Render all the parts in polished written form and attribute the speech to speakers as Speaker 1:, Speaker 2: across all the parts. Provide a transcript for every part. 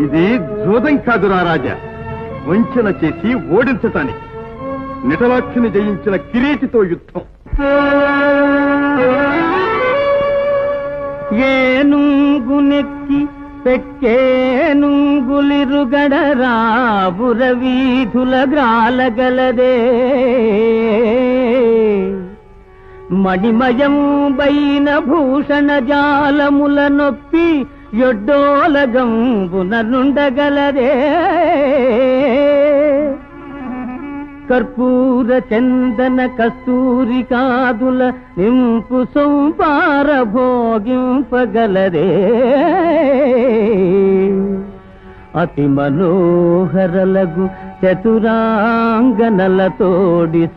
Speaker 1: ఇది జూదం కాదురా రాజా, వంచన చేసి ఓడించటానికి. నిటలాక్షిని జయించిన కిరీటితో యుద్ధం.
Speaker 2: ఏనుంగునెక్కి పెట్టేనుంగులిరుగడరాబుర వీధుల గ్రాలగలదే మణిమయం బైన భూషణ జాలముల నొప్పి యొడ్డోలగంబున నుండగలదే కర్పూర చందన కస్తూరి కాదుల నింపు సౌపార భోగింపగలదే అతి మనోహరలగు చతురాంగనలతోడి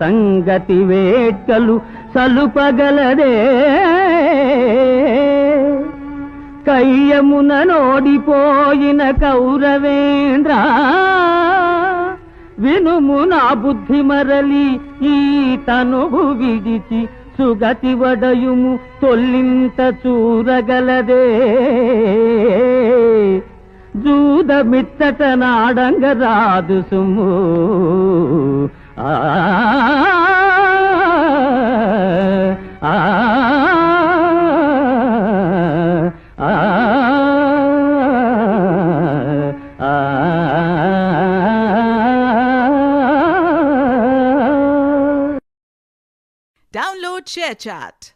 Speaker 2: సంగతి వేట్కలు సలుపగలదే కయ్యమున నోడిపోయిన కౌరవేంద్ర వినుము నా బుద్ధి మరలి ఈ తనువు విడిచి సుగతి వడయుము తొల్లింత చూరగలదే జూదమిత్తట నాడంగ రాదు సుము ఆ ఆ
Speaker 3: Download ShareChat.